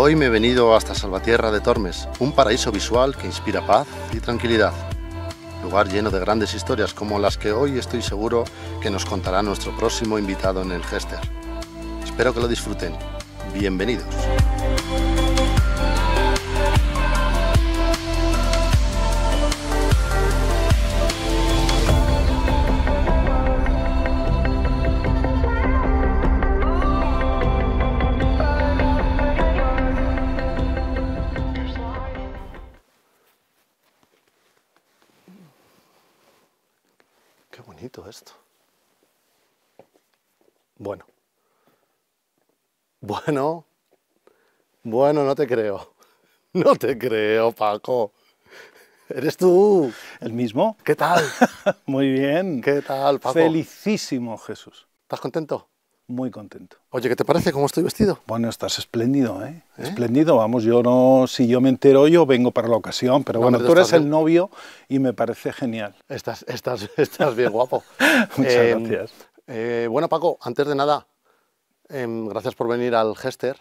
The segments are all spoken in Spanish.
Hoy me he venido hasta Salvatierra de Tormes, un paraíso visual que inspira paz y tranquilidad. Lugar lleno de grandes historias como las que hoy estoy seguro que nos contará nuestro próximo invitado en el Gester. Espero que lo disfruten. Bienvenidos. Qué bonito esto. Bueno, no te creo. No te creo, Paco. ¿Eres tú? ¿El mismo? ¿Qué tal? Muy bien. ¿Qué tal, Paco? Felicísimo, Jesús. ¿Estás contento? Muy contento. Oye, ¿qué te parece cómo estoy vestido? Bueno, estás espléndido, ¿eh? Espléndido, vamos, yo no, si yo me entero, yo vengo para la ocasión, pero bueno, tú eres el novio y me parece genial. Estás bien guapo. Muchas gracias. Bueno, Paco, antes de nada, gracias por venir al Gester.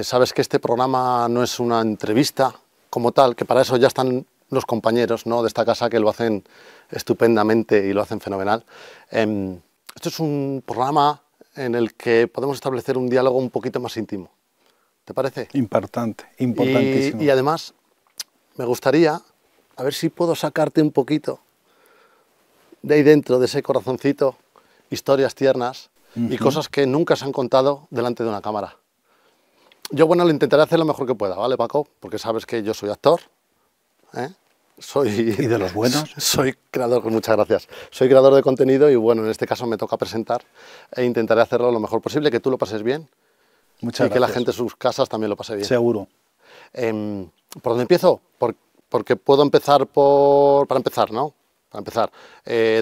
Sabes que este programa no es una entrevista como tal, que para eso ya están los compañeros, ¿no?, de esta casa, que lo hacen estupendamente y lo hacen fenomenal. Esto es un programa en el que podemos establecer un diálogo un poquito más íntimo. ¿Te parece? Importante, importantísimo. Y además, me gustaría, a ver si puedo sacarte un poquito de ahí dentro, de ese corazoncito, historias tiernas y cosas que nunca se han contado delante de una cámara. Yo, bueno, lo intentaré hacer lo mejor que pueda, ¿vale, Paco? Porque sabes que yo soy actor, ¿eh? ¿Y de los buenos? Soy creador, muchas gracias. Soy creador de contenido y, bueno, en este caso me toca presentar e intentaré hacerlo lo mejor posible, que tú lo pases bien. Muchas gracias. Y que la gente en sus casas también lo pase bien. Seguro. ¿Por dónde empiezo? Porque puedo empezar para empezar, ¿no? Para empezar,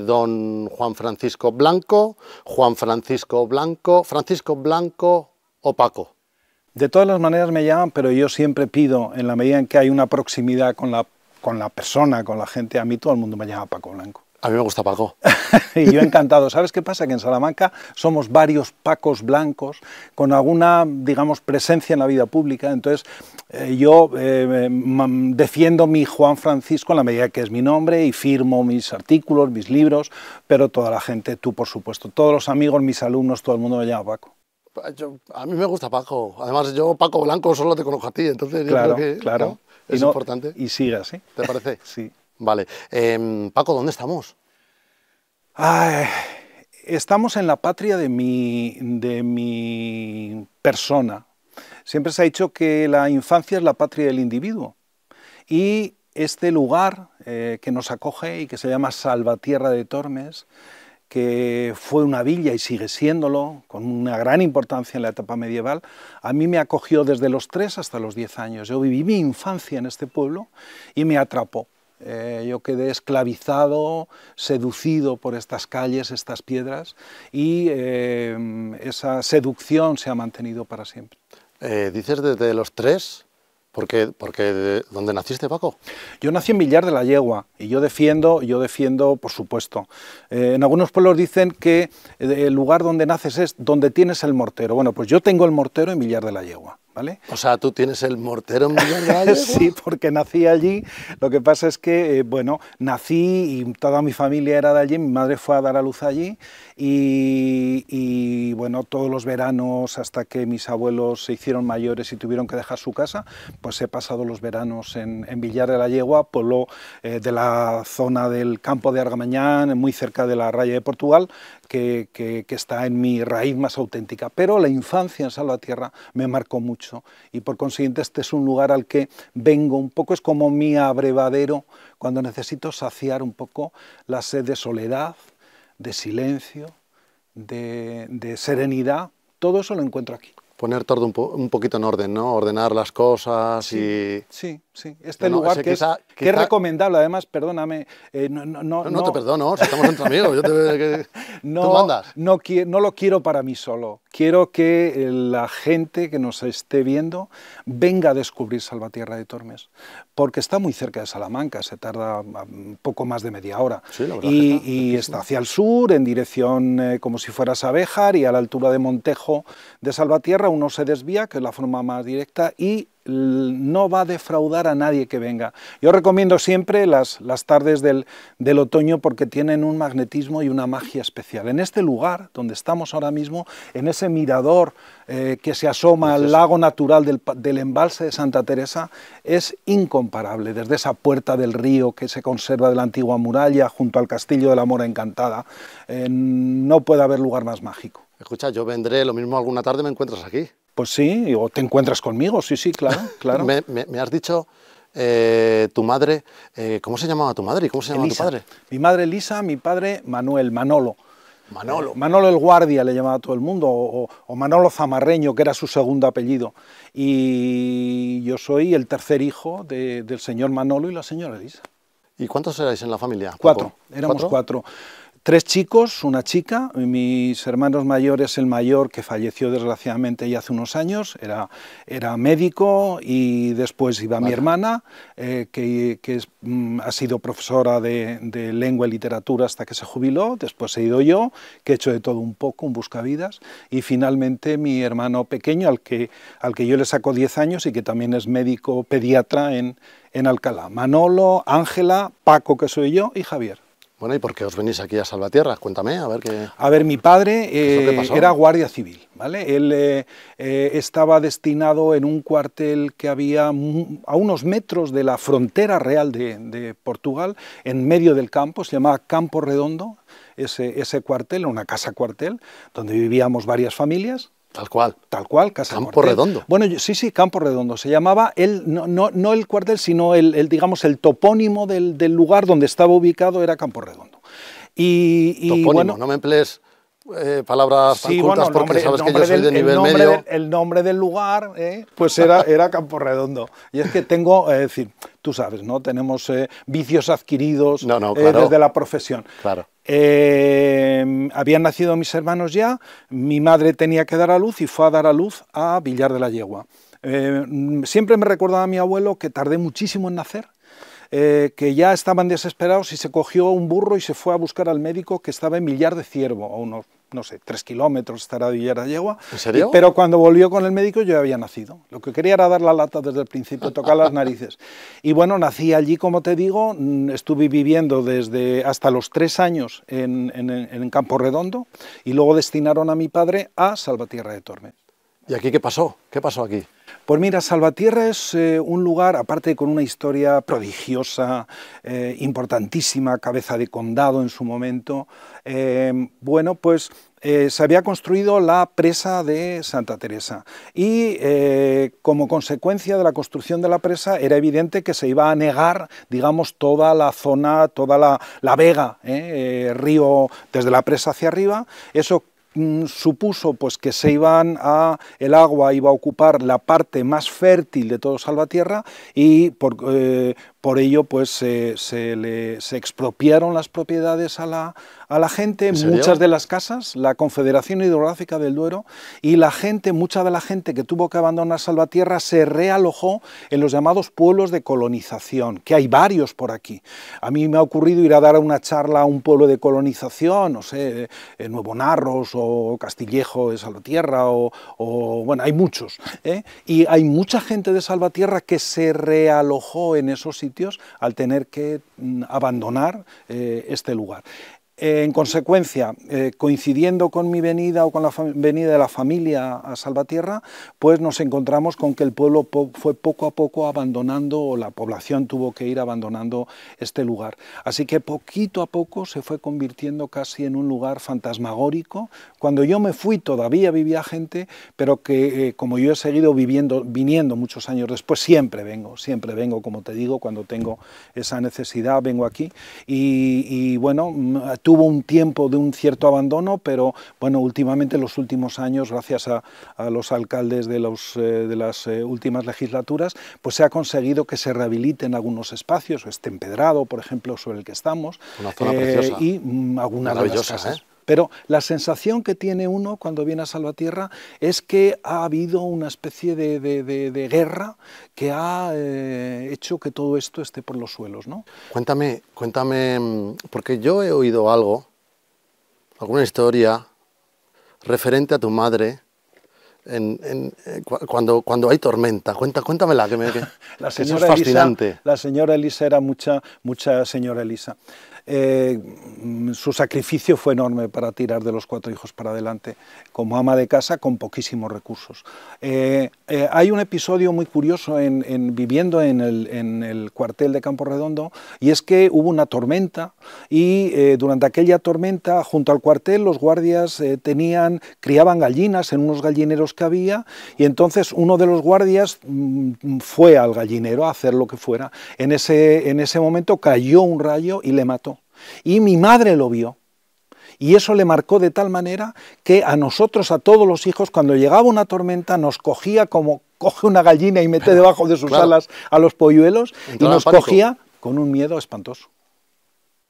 don Juan Francisco Blanco, Francisco Blanco o Paco. De todas las maneras me llaman, pero yo siempre pido, en la medida en que hay una proximidad con la persona, con la gente, a mí todo el mundo me llama Paco Blanco. A mí me gusta Paco. Y yo encantado. ¿Sabes qué pasa? Que en Salamanca somos varios Pacos Blancos con alguna, digamos, presencia en la vida pública. Entonces, yo defiendo mi Juan Francisco en la medida que es mi nombre y firmo mis artículos, mis libros, pero toda la gente, tú por supuesto, todos los amigos, mis alumnos, todo el mundo me llama Paco. A mí me gusta Paco. Además, yo, Paco Blanco, solo te conozco a ti, entonces claro, yo creo que claro. ¿no? Es importante. Y sigue así. ¿Te parece? Sí. Vale. Paco, ¿dónde estamos? Ay, estamos en la patria de mi persona. Siempre se ha dicho que la infancia es la patria del individuo. Y este lugar que nos acoge y que se llama Salvatierra de Tormes, que fue una villa y sigue siéndolo, con una gran importancia en la etapa medieval, a mí me acogió desde los 3 hasta los 10 años. Yo viví mi infancia en este pueblo y me atrapó. Yo quedé esclavizado, seducido por estas calles, estas piedras, y esa seducción se ha mantenido para siempre. Dices desde los 3... Porque ¿dónde naciste, Paco? Yo nací en Villar de la Yegua y yo defiendo, por supuesto. En algunos pueblos dicen que el lugar donde naces es donde tienes el mortero. Bueno, pues yo tengo el mortero en Villar de la Yegua. ¿vale? O sea, tú tienes el mortero en Villar de la Yegua. Sí, porque nací allí. Lo que pasa es que, bueno, nací y toda mi familia era de allí, mi madre fue a dar a luz allí y bueno, todos los veranos hasta que mis abuelos se hicieron mayores y tuvieron que dejar su casa, pues he pasado los veranos en Villar de la Yegua, pueblo de la zona del campo de Argamañán, muy cerca de la raya de Portugal, que está en mi raíz más auténtica. Pero la infancia en Salvatierra me marcó mucho y por consiguiente este es un lugar al que vengo un poco, es como mi abrevadero cuando necesito saciar un poco la sed de soledad, de silencio, de serenidad. Todo eso lo encuentro aquí. Poner todo un poquito en orden, ¿no? Ordenar las cosas Sí, y... sí, sí. Este lugar que es recomendable, además, perdóname... No te perdono, si estamos entre amigos, yo te... No, tú mandas. No lo quiero para mí solo, quiero que la gente que nos esté viendo venga a descubrir Salvatierra de Tormes, porque está muy cerca de Salamanca, se tarda un poco más de media hora, sí, la verdad y está hacia el sur, en dirección como si fueras a Béjar, y a la altura de Montejo de Salvatierra uno se desvía, que es la forma más directa, y no va a defraudar a nadie que venga. Yo recomiendo siempre las tardes del otoño porque tienen un magnetismo y una magia especial. En este lugar donde estamos ahora mismo, en ese mirador que se asoma al lago natural del embalse de Santa Teresa, es incomparable. Desde esa puerta del río que se conserva de la antigua muralla junto al castillo de la Mora Encantada, no puede haber lugar más mágico. Escucha, yo vendré, lo mismo alguna tarde me encuentras aquí. Pues sí, o te encuentras conmigo, sí, claro, claro. me has dicho, tu madre, ¿cómo se llamaba tu madre y cómo se llamaba Elisa. tu padre? Mi madre Elisa, mi padre Manuel, Manolo. Manolo. Manolo el Guardia le llamaba a todo el mundo, o Manolo Zamarreño, que era su segundo apellido. Y yo soy el tercer hijo del señor Manolo y la señora Elisa. ¿Y cuántos erais en la familia? Cuatro, éramos cuatro. 3 chicos, una chica, mis hermanos mayores, el mayor que falleció desgraciadamente ya hace unos años, era médico, y después iba mi hermana, ha sido profesora de lengua y literatura hasta que se jubiló, después he ido yo, que he hecho de todo un poco, un buscavidas, y finalmente mi hermano pequeño, al que yo le saco 10 años y que también es médico pediatra en Alcalá. Manolo, Ángela, Paco, que soy yo, y Javier. Bueno, ¿y por qué os venís aquí a Salvatierra? Cuéntame, a ver qué... A ver, mi padre era guardia civil, ¿vale? Él estaba destinado en un cuartel que había a unos metros de la frontera real de Portugal, en medio del campo, se llamaba Campo Redondo, ese cuartel, una casa cuartel, donde vivíamos varias familias. Tal cual. Tal cual, casa Campo cuartel. Redondo. Bueno, sí, Campo Redondo. Se llamaba, no el cuartel, sino digamos, el topónimo del lugar donde estaba ubicado era Campo Redondo. Topónimo, bueno, no me emplees palabras tan cultas, porque sabes que yo soy de nivel medio. El nombre del lugar, pues era Campo Redondo. Y es que tengo, es decir, tú sabes, ¿no? Tenemos vicios adquiridos claro. desde la profesión. Claro. Habían nacido mis hermanos ya, mi madre tenía que dar a luz y fue a dar a luz a Villar de la Yegua. Siempre me recordaba a mi abuelo que tardé muchísimo en nacer, que ya estaban desesperados y se cogió un burro y se fue a buscar al médico que estaba en Villar de Ciervo, a unos, no sé, 3 kilómetros estará de Villar de la Yegua. ¿En serio? Pero cuando volvió con el médico yo ya había nacido. Lo que quería era dar la lata desde el principio, tocar las narices. Y bueno, nací allí, como te digo, estuve viviendo hasta los 3 años en Campo Redondo, y luego destinaron a mi padre a Salvatierra de Tormes. ¿Y aquí qué pasó? ¿Qué pasó aquí? Pues mira, Salvatierra es un lugar, aparte con una historia prodigiosa, importantísima, cabeza de condado en su momento. Bueno, pues se había construido la presa de Santa Teresa y como consecuencia de la construcción de la presa era evidente que se iba a anegar, digamos, toda la zona, toda la vega, río desde la presa hacia arriba. Eso supuso pues que el agua iba a ocupar la parte más fértil de todo Salvatierra, y por por ello pues se expropiaron las propiedades a la gente, muchas de las casas, la Confederación Hidrográfica del Duero, y la gente, mucha de la gente que tuvo que abandonar Salvatierra se realojó en los llamados pueblos de colonización, que hay varios por aquí. A mí me ha ocurrido ir a dar una charla a un pueblo de colonización, no sé, Nuevo Narros o Castillejo de Salvatierra, o bueno, hay muchos, y hay mucha gente de Salvatierra que se realojó en esos sitios al tener que abandonar este lugar. En consecuencia, coincidiendo con mi venida o con la venida de la familia a Salvatierra, pues nos encontramos con que el pueblo fue poco a poco abandonando, o la población tuvo que ir abandonando este lugar. Así que poquito a poco se fue convirtiendo casi en un lugar fantasmagórico. Cuando yo me fui todavía vivía gente, pero que como yo he seguido viniendo muchos años después, siempre vengo, como te digo, cuando tengo esa necesidad vengo aquí, y bueno, tuvo un tiempo de un cierto abandono, pero bueno, últimamente, en los últimos años, gracias a los alcaldes de las últimas legislaturas, pues se ha conseguido que se rehabiliten algunos espacios, este empedrado, por ejemplo, sobre el que estamos, una zona preciosa, y algunas de las casas. Pero la sensación que tiene uno cuando viene a Salvatierra es que ha habido una especie de guerra que ha hecho que todo esto esté por los suelos, ¿no? Cuéntame, porque yo he oído algo, alguna historia referente a tu madre cuando hay tormenta. Cuéntamela, que eso es fascinante. La señora Elisa era mucha señora Elisa. Su sacrificio fue enorme para tirar de los 4 hijos para adelante, como ama de casa con poquísimos recursos. Hay un episodio muy curioso viviendo en el cuartel de Campo Redondo, y es que hubo una tormenta, y durante aquella tormenta, junto al cuartel, los guardias criaban gallinas en unos gallineros que había, y entonces uno de los guardias fue al gallinero a hacer lo que fuera. En ese momento cayó un rayo y le mató. Y mi madre lo vio, y eso le marcó de tal manera que a nosotros, a todos los hijos, cuando llegaba una tormenta, nos cogía como coge una gallina y mete debajo de sus alas a los polluelos, y nos cogía con un miedo espantoso.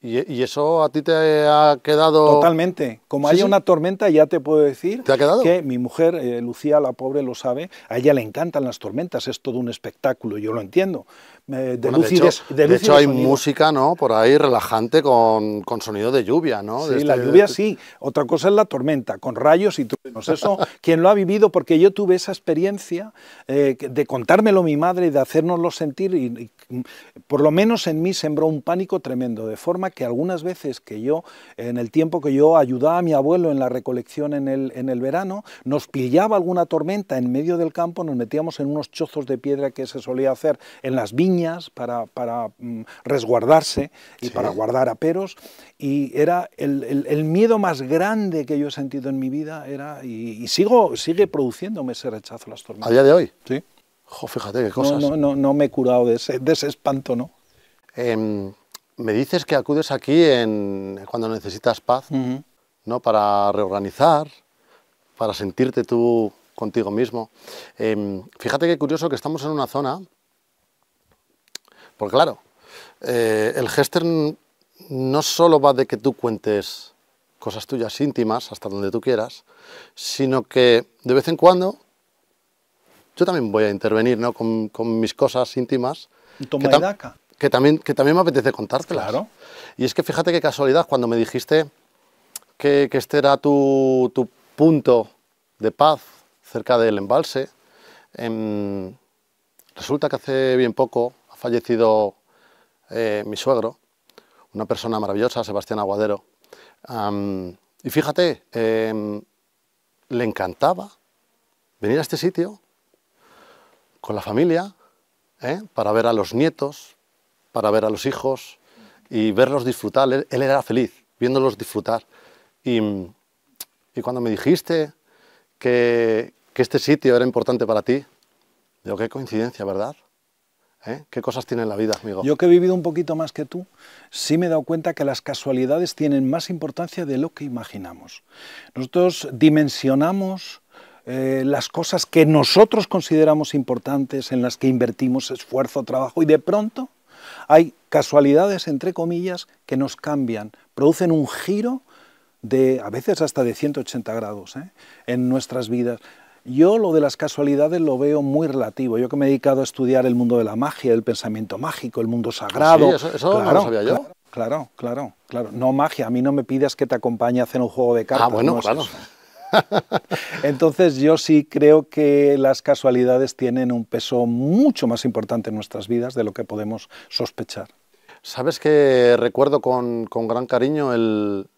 ¿Y eso a ti te ha quedado...? Totalmente. Como haya una tormenta, ya te puedo decir ¿Te ha quedado? Que mi mujer, Lucía, la pobre, lo sabe, a ella le encantan las tormentas, es todo un espectáculo, yo lo entiendo. De hecho hay música, ¿no?, por ahí relajante con sonido de lluvia, ¿no? Sí, la lluvia sí. Otra cosa es la tormenta, con rayos y truenos. Eso, quien lo ha vivido, porque yo tuve esa experiencia de contármelo mi madre y de hacérnoslo sentir, y por lo menos en mí sembró un pánico tremendo, de forma que algunas veces que yo, en el tiempo que yo ayudaba a mi abuelo en la recolección en el verano, nos pillaba alguna tormenta en medio del campo, nos metíamos en unos chozos de piedra que se solía hacer en las viñas para resguardarse y para guardar aperos, y era el miedo más grande que yo he sentido en mi vida, y sigue produciéndome ese rechazo a las tormentas. ¿A día de hoy? Sí. Jo, fíjate qué cosas. No me he curado de ese espanto, ¿no? Me dices que acudes aquí cuando necesitas paz, ¿no?, para reorganizar, para sentirte tú contigo mismo. Fíjate qué curioso que estamos en una zona, porque claro, el Gester no solo va de que tú cuentes cosas tuyas íntimas hasta donde tú quieras, sino que de vez en cuando yo también voy a intervenir, ¿no?, con mis cosas íntimas, que también me apetece contártelas. Claro. Y es que fíjate qué casualidad, cuando me dijiste que este era tu punto de paz cerca del embalse, resulta que hace bien poco ha fallecido mi suegro, una persona maravillosa, Sebastián Aguadero, y fíjate, le encantaba venir a este sitio con la familia, para ver a los nietos, para ver a los hijos y verlos disfrutar. Él era feliz viéndolos disfrutar. Y cuando me dijiste que este sitio era importante para ti, digo, qué coincidencia, ¿verdad? ¿Qué cosas tiene la vida, amigo? Yo, que he vivido un poquito más que tú, sí me he dado cuenta que las casualidades tienen más importancia de lo que imaginamos. Nosotros dimensionamos las cosas que nosotros consideramos importantes, en las que invertimos esfuerzo, trabajo, y de pronto Hay casualidades, entre comillas, que nos cambian, producen un giro de, a veces hasta de 180 grados, en nuestras vidas. Yo lo de las casualidades lo veo muy relativo. Yo que me he dedicado a estudiar el mundo de la magia, el pensamiento mágico, el mundo sagrado. Sí, eso claro, no lo sabía yo. Claro. No magia, a mí no me pidas que te acompañe a hacer un juego de cartas. Ah, bueno, no claro. Entonces yo sí creo que las casualidades tienen un peso mucho más importante en nuestras vidas de lo que podemos sospechar. ¿Sabes que recuerdo con gran cariño el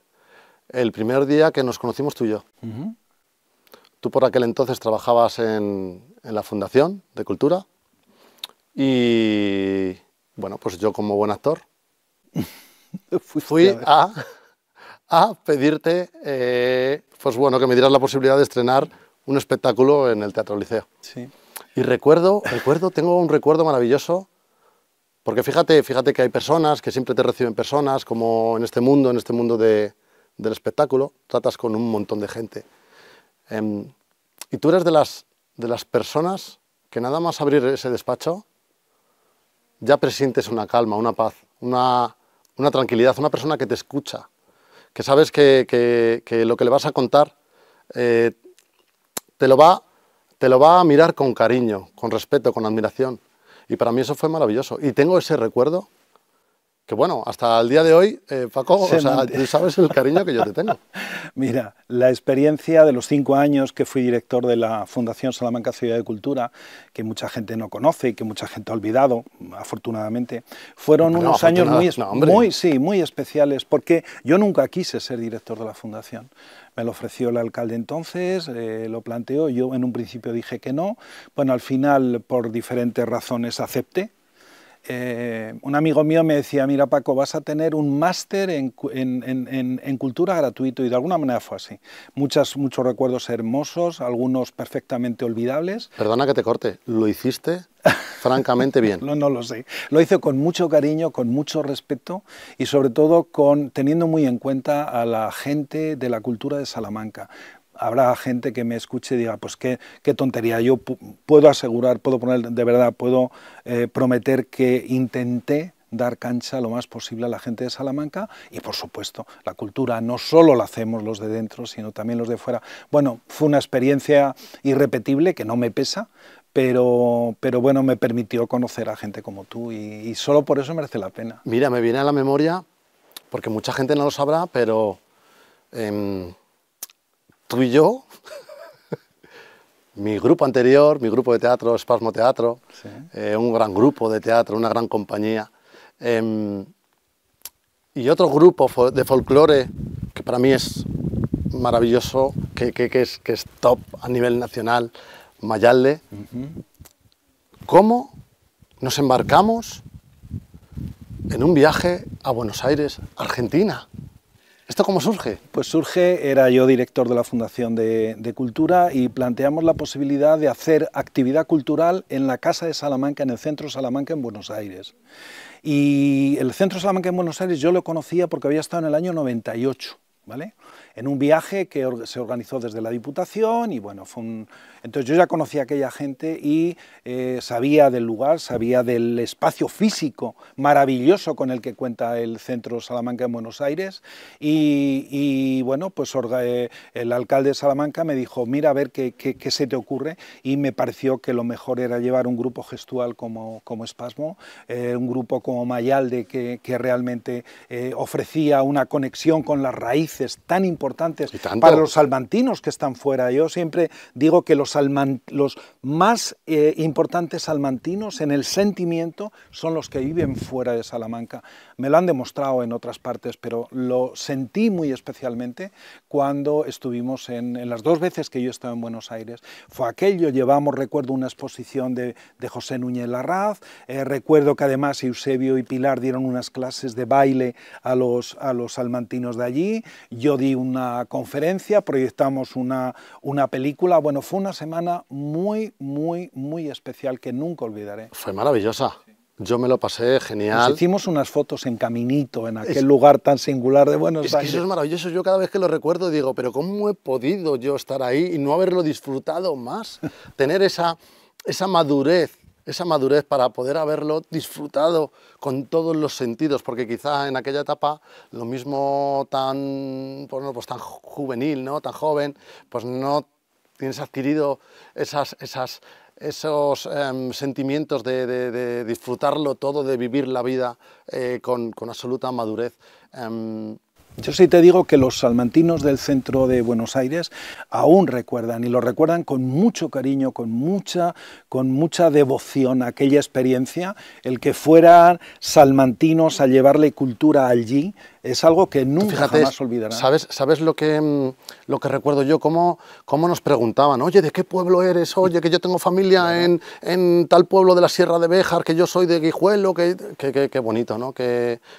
primer día que nos conocimos tú y yo? Tú por aquel entonces trabajabas en la Fundación de Cultura y, bueno, pues yo como buen actor fui a pedirte, pues bueno, que me dieras la posibilidad de estrenar un espectáculo en el Teatro Liceo. Sí. Y tengo un recuerdo maravilloso, porque fíjate que hay personas, que siempre te reciben personas, como en este mundo del espectáculo, tratas con un montón de gente. Y tú eres de las personas que nada más abrir ese despacho ya presientes una calma, una paz, una tranquilidad, una persona que te escucha, que sabes que lo que le vas a contar te lo va a mirar con cariño, con respeto, con admiración. Y para mí eso fue maravilloso. Y tengo ese recuerdo que, bueno, hasta el día de hoy, Paco, tú sabes el cariño que yo te tengo. Mira, la experiencia de los 5 años que fui director de la Fundación Salamanca Ciudad de Cultura, que mucha gente no conoce y que mucha gente ha olvidado, afortunadamente, fueron unos años muy especiales, porque yo nunca quise ser director de la Fundación. Me lo ofreció el alcalde entonces, lo planteó, yo en un principio dije que no, bueno, al final por diferentes razones acepté. Un amigo mío me decía, mira Paco, vas a tener un máster en cultura gratuito, y de alguna manera fue así. Muchos recuerdos hermosos, algunos perfectamente olvidables. Perdona que te corte, ¿lo hiciste francamente bien? No lo sé. Lo hice con mucho cariño, con mucho respeto y sobre todo teniendo muy en cuenta a la gente de la cultura de Salamanca. Habrá gente que me escuche y diga, pues qué tontería. Yo puedo asegurar, puedo poner de verdad, puedo prometer que intenté dar cancha lo más posible a la gente de Salamanca y, por supuesto, la cultura no solo la hacemos los de dentro, sino también los de fuera. Bueno, fue una experiencia irrepetible que no me pesa, pero bueno, me permitió conocer a gente como tú y solo por eso merece la pena. Mira, me viene a la memoria, porque mucha gente no lo sabrá, pero tú y yo, mi grupo anterior, mi grupo de teatro, Espasmo Teatro, sí. Un gran grupo de teatro, una gran compañía, y otro grupo de folclore que para mí es maravilloso, que es top a nivel nacional, Mayalde. ¿Cómo nos embarcamos en un viaje a Buenos Aires, Argentina? ¿Esto cómo surge? Pues surge, era yo director de la Fundación de Cultura y planteamos la posibilidad de hacer actividad cultural en la Casa de Salamanca, en el Centro Salamanca en Buenos Aires. Y el Centro Salamanca en Buenos Aires yo lo conocía porque había estado en el año 98, ¿vale? En un viaje que se organizó desde la Diputación y bueno, entonces yo ya conocía a aquella gente y sabía del lugar, sabía del espacio físico maravilloso con el que cuenta el Centro Salamanca en Buenos Aires y bueno, pues el alcalde de Salamanca me dijo, mira a ver qué se te ocurre, y me pareció que lo mejor era llevar un grupo gestual como Espasmo, un grupo como Mayalde que realmente ofrecía una conexión con las raíces tan importantes para los salmantinos que están fuera. Yo siempre digo que los más importantes salmantinos en el sentimiento son los que viven fuera de Salamanca. Me lo han demostrado en otras partes, pero lo sentí muy especialmente cuando estuvimos en las 2 veces que yo estaba en Buenos Aires. Fue aquello, recuerdo una exposición de José Núñez Larraz, recuerdo que además Eusebio y Pilar dieron unas clases de baile a los salmantinos de allí, yo di una conferencia, proyectamos una película. Bueno, fue una semana muy especial que nunca olvidaré. Fue maravillosa. Yo me lo pasé genial. Nos hicimos unas fotos en Caminito, en aquel lugar tan singular de Buenos Aires. Es que eso es maravilloso. Yo cada vez que lo recuerdo digo, pero ¿cómo he podido yo estar ahí y no haberlo disfrutado más? Tener esa madurez esa madurez para poder haberlo disfrutado con todos los sentidos, porque quizá en aquella etapa lo mismo tan, bueno, pues tan juvenil, ¿no? Tan joven, pues no tienes adquirido esos sentimientos de disfrutarlo todo, de vivir la vida con absoluta madurez. Yo sí te digo que los salmantinos del centro de Buenos Aires aún recuerdan, y lo recuerdan con mucho cariño, con mucha devoción a aquella experiencia. El que fueran salmantinos a llevarle cultura allí es algo que nunca jamás olvidarán. ¿Sabes lo que recuerdo yo? ¿Cómo nos preguntaban? Oye, ¿de qué pueblo eres? Oye, que yo tengo familia en tal pueblo de la Sierra de Béjar, que yo soy de Guijuelo, qué bonito, ¿no?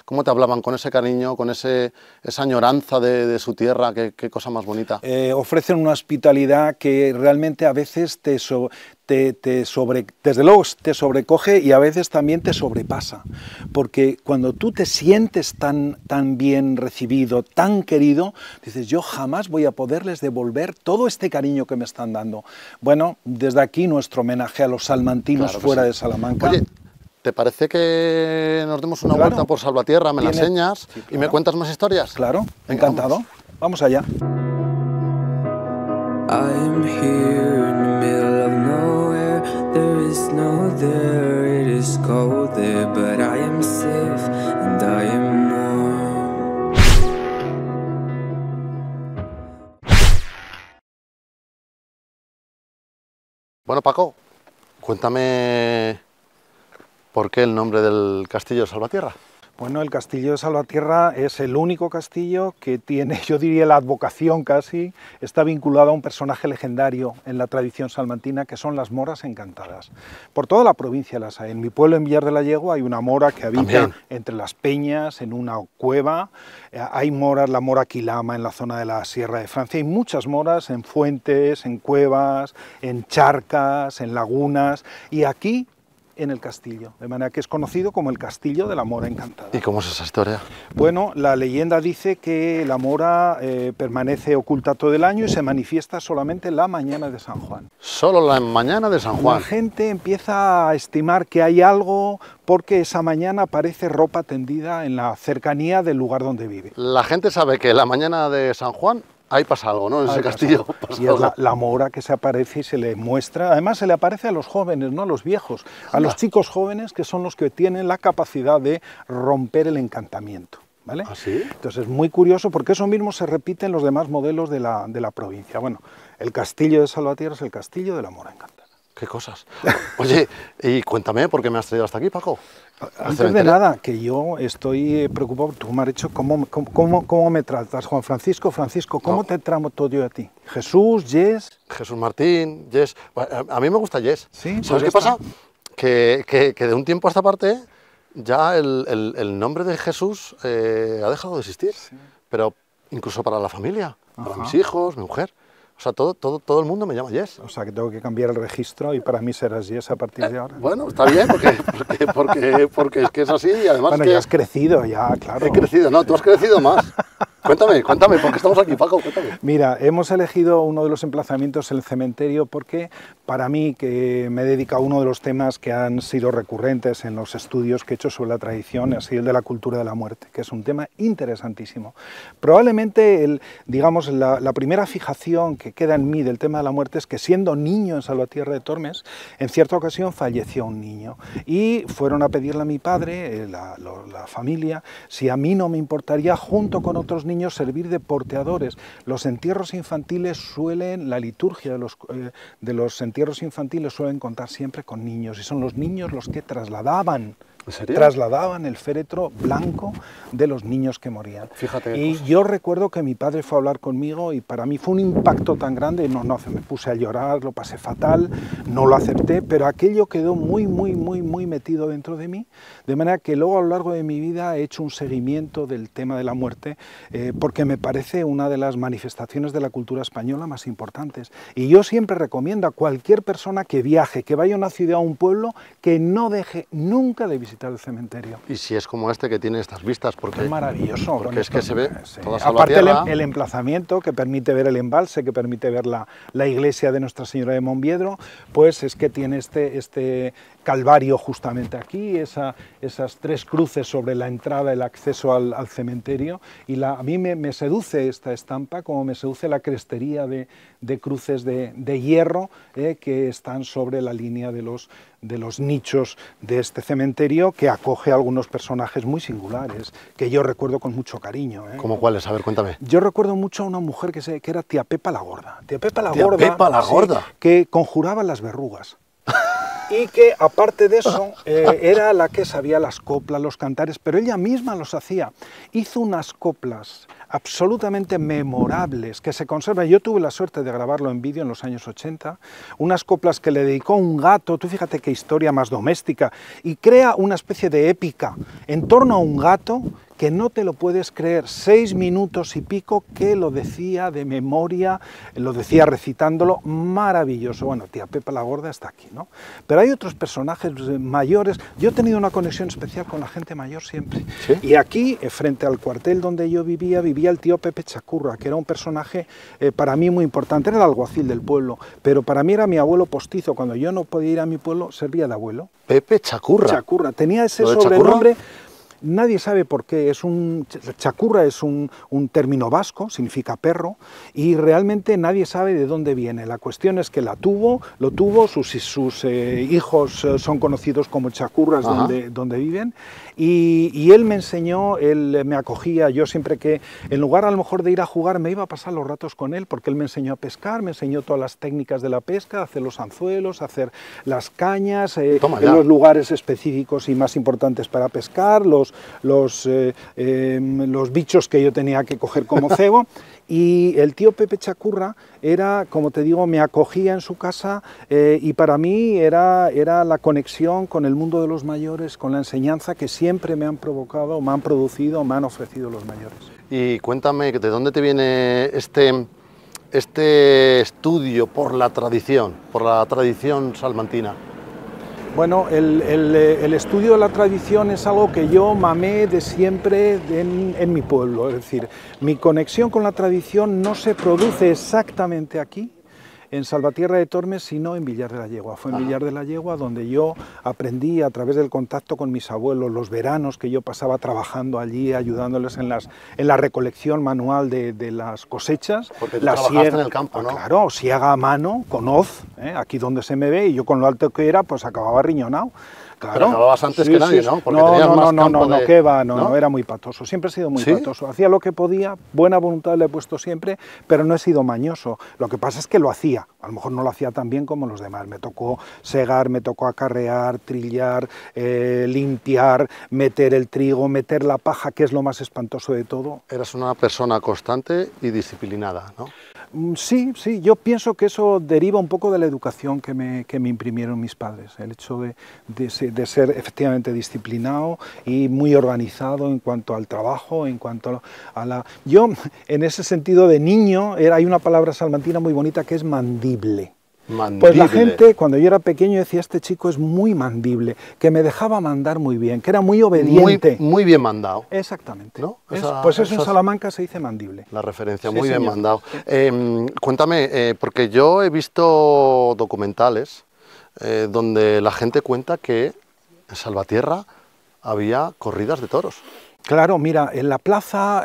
¿Cómo te hablaban con ese cariño, con esa añoranza de su tierra? Qué cosa más bonita. Ofrecen una hospitalidad que realmente a veces desde luego te sobrecoge y a veces también te sobrepasa, porque cuando tú te sientes tan bien recibido, tan querido, dices, yo jamás voy a poderles devolver todo este cariño que me están dando. Bueno, desde aquí nuestro homenaje a los salmantinos fuera de Salamanca. Oye, ¿te parece que nos demos una vuelta por Salvatierra, me la enseñas y me cuentas más historias? Claro, encantado. Vamos allá. I'm here in the middle of nowhere. There is no there, it is cold there, but I am safe and I am warm. Bueno, Paco, cuéntame por qué el nombre del castillo de Salvatierra. Bueno, el castillo de Salvatierra es el único castillo que tiene, yo diría, la advocación casi, está vinculado a un personaje legendario en la tradición salmantina, que son las moras encantadas. Por toda la provincia las hay. En mi pueblo, en Villar de la Yegua, hay una mora que habita entre las peñas, en una cueva. Hay moras, la mora Quilama en la zona de la Sierra de Francia. Hay muchas moras en fuentes, en cuevas, en charcas, en lagunas, y aquí en el castillo, de manera que es conocido como el Castillo de la Mora Encantada. ¿Y cómo es esa historia? Bueno, la leyenda dice que la mora permanece oculta todo el año y se manifiesta solamente la mañana de San Juan. Solo la mañana de San Juan. La gente empieza a estimar que hay algo porque esa mañana aparece ropa tendida en la cercanía del lugar donde vive. La gente sabe que la mañana de San Juan ahí pasa algo, ¿no? En ese castillo pasa y algo. Es la mora que se aparece y se le muestra. Además se le aparece a los jóvenes, no a los viejos, a los chicos jóvenes, que son los que tienen la capacidad de romper el encantamiento, ¿vale? ¿Ah, sí? Entonces es muy curioso porque eso mismo se repite en los demás modelos de la provincia. Bueno, el castillo de Salvatierra es el castillo de la Mora Encantada. Qué cosas. Oye, y cuéntame por qué me has traído hasta aquí, Paco. Antes de nada, que yo estoy preocupado, tú me has dicho cómo me tratas, Juan Francisco. Francisco, ¿cómo te trato yo a ti? Jesús, Jess. Jesús Martín, Jess. A mí me gusta Jess. ¿Sí? ¿Sabes qué pasa? Que de un tiempo a esta parte ya el nombre de Jesús ha dejado de existir. Sí. Pero incluso para la familia, para mis hijos, mi mujer. O sea, todo el mundo me llama Jess. O sea, que tengo que cambiar el registro y para mí serás Jess a partir de ahora. Bueno, está bien, porque es que es así y además bueno, que... ya has crecido, ya, claro. He crecido, no, tú has crecido más. Cuéntame, ¿por qué estamos aquí, Paco? Cuéntame. Mira, hemos elegido uno de los emplazamientos, el cementerio, porque para mí, que me he dedicado a uno de los temas que han sido recurrentes en los estudios que he hecho sobre la tradición, ha sido el de la cultura de la muerte, que es un tema interesantísimo. Probablemente, digamos, la primera fijación que queda en mí del tema de la muerte es que, siendo niño en Salvatierra de Tormes, en cierta ocasión falleció un niño y fueron a pedirle a mi padre, la familia, si a mí no me importaría, junto con otros niños, servir de porteadores. Los entierros infantiles la liturgia de los entierros infantiles suelen contar siempre con niños, y son los niños los que trasladaban. ¿En serio? Trasladaban el féretro blanco de los niños que morían. Fíjate. Y yo recuerdo que mi padre fue a hablar conmigo y para mí fue un impacto tan grande, me puse a llorar, lo pasé fatal, no lo acepté, pero aquello quedó muy metido dentro de mí, de manera que luego a lo largo de mi vida he hecho un seguimiento del tema de la muerte, porque me parece una de las manifestaciones de la cultura española más importantes. Y yo siempre recomiendo a cualquier persona que viaje, que vaya a una ciudad o a un pueblo, que no deje nunca de visitar el cementerio. Y si es como este que tiene estas vistas, porque es maravilloso. Porque es que se ve toda Aparte Salvatierra. el emplazamiento, que permite ver el embalse, que permite ver la iglesia de Nuestra Señora de Monviedro, pues es que tiene Calvario justamente aquí, esas 3 cruces sobre la entrada, el acceso al cementerio, y a mí me seduce esta estampa, como me seduce la crestería de cruces de hierro que están sobre la línea de los nichos de este cementerio, que acoge a algunos personajes muy singulares, que yo recuerdo con mucho cariño. ¿Cómo cuáles? A ver, cuéntame. Yo recuerdo mucho a una mujer que era tía Pepa la Gorda. Tía Pepa la Tía Gorda, Pepa la Gorda. Sí, que conjuraba las verrugas. Y que, aparte de eso, era la que sabía las coplas, los cantares, pero ella misma los hacía. Hizo unas coplas absolutamente memorables que se conservan. Yo tuve la suerte de grabarlo en vídeo en los años 80, unas coplas que le dedicó a un gato, tú fíjate qué historia más doméstica, y crea una especie de épica en torno a un gato que no te lo puedes creer, 6 minutos y pico que lo decía de memoria, lo decía recitándolo, maravilloso. Bueno, tía Pepa la Gorda está aquí, ¿no? Pero hay otros personajes mayores. Yo he tenido una conexión especial con la gente mayor siempre. ¿Sí? Y aquí, frente al cuartel donde yo vivía el tío Pepe Chacurra, que era un personaje para mí muy importante. Era el alguacil del pueblo, pero para mí era mi abuelo postizo. Cuando yo no podía ir a mi pueblo, servía de abuelo. Pepe Chacurra. Chacurra. Tenía ese ¿Lo de sobrenombre. Chacurra? Nadie sabe por qué. Chacurra es un término vasco, significa perro, y realmente nadie sabe de dónde viene. La cuestión es que lo tuvo, sus hijos son conocidos como chacurras donde viven, y él me enseñó, él me acogía. Yo siempre que, en lugar a lo mejor de ir a jugar, me iba a pasar los ratos con él, porque él me enseñó a pescar, me enseñó todas las técnicas de la pesca, hacer los anzuelos, hacer las cañas, en los lugares específicos y más importantes para pescar, los bichos que yo tenía que coger como cebo. Y el tío Pepe Chacurra era, como te digo, me acogía en su casa, y para mí era la conexión con el mundo de los mayores, con la enseñanza que siempre me han provocado, me han producido, me han ofrecido los mayores. Y cuéntame, ¿de dónde te viene este estudio por la tradición salmantina? Bueno, el estudio de la tradición es algo que yo mamé de siempre en mi pueblo, es decir, mi conexión con la tradición no se produce exactamente aquí, en Salvatierra de Tormes, sino en Villar de la Yegua. Fue en Villar de la Yegua donde yo aprendí, a través del contacto con mis abuelos, los veranos que yo pasaba trabajando allí, ayudándoles en la recolección manual de las cosechas. Porque tú trabajaste en el campo, ¿no? Claro, siega a mano, con hoz, aquí donde se me ve, y yo con lo alto que era, pues acababa riñonado. Claro. Pero acababas antes que nadie, ¿no? Porque No, que va, no, era muy patoso, siempre he sido muy patoso. Hacía lo que podía, buena voluntad le he puesto siempre, pero no he sido mañoso. Lo que pasa es que lo hacía, a lo mejor no lo hacía tan bien como los demás. Me tocó segar, me tocó acarrear, trillar, limpiar, meter el trigo, meter la paja, que es lo más espantoso de todo. Eras una persona constante y disciplinada, ¿no? Sí, yo pienso que eso deriva un poco de la educación que me imprimieron mis padres, el hecho de ser efectivamente disciplinado y muy organizado en cuanto al trabajo, en cuanto a la... Yo, en ese sentido de niño, hay una palabra salmantina muy bonita que es mandible. Pues la gente, cuando yo era pequeño, decía, este chico es muy mandible, que me dejaba mandar muy bien, que era muy obediente. Muy bien mandado. Exactamente. ¿No? Pues eso en Salamanca se dice mandible. La referencia, muy bien mandado. Cuéntame, porque yo he visto documentales donde la gente cuenta que en Salvatierra había corridas de toros. Claro, mira, en la plaza,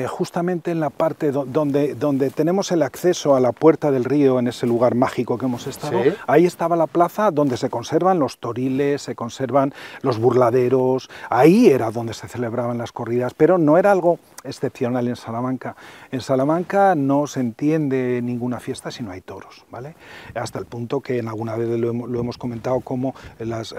justamente en la parte donde tenemos el acceso a la Puerta del Río, en ese lugar mágico que hemos estado, ¿sí? Ahí estaba la plaza donde se conservan los toriles, se conservan los burladeros, ahí era donde se celebraban las corridas, pero no era algo excepcional en Salamanca. En Salamanca no se entiende ninguna fiesta si no hay toros, ¿vale? Hasta el punto que en alguna vez lo hemos comentado como las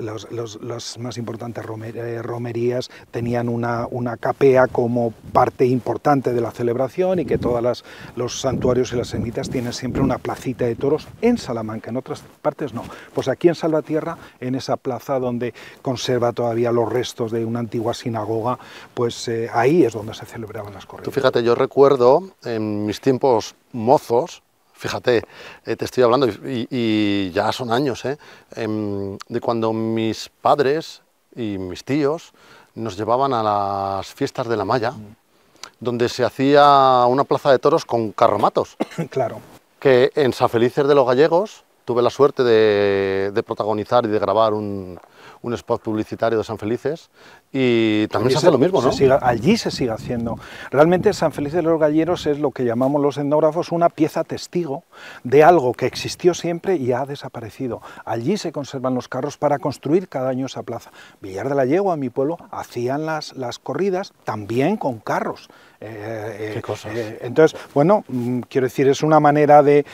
más importantes romerías tenían una capea como parte importante de la celebración, y que todos los santuarios y las ermitas tienen siempre una placita de toros en Salamanca, en otras partes no. Pues aquí en Salvatierra, en esa plaza donde conserva todavía los restos de una antigua sinagoga, pues ahí es donde se celebraban las corridas. Tú fíjate, yo recuerdo en mis tiempos mozos, fíjate, te estoy hablando, y ya son años, de cuando mis padres y mis tíos nos llevaban a las fiestas de la Malla, donde se hacía una plaza de toros con carromatos. Claro. Que en San Felices de los Gallegos tuve la suerte de protagonizar y de grabar un spot publicitario de San Felices y también se hace lo mismo, ¿no? Allí se sigue haciendo. Realmente San Felices de los Galleros es lo que llamamos los etnógrafos una pieza testigo de algo que existió siempre y ha desaparecido. Allí se conservan los carros para construir cada año esa plaza. Villar de la Yegua, en mi pueblo, hacían las corridas también con carros. Qué cosas. Entonces, bueno, quiero decir, es una manera de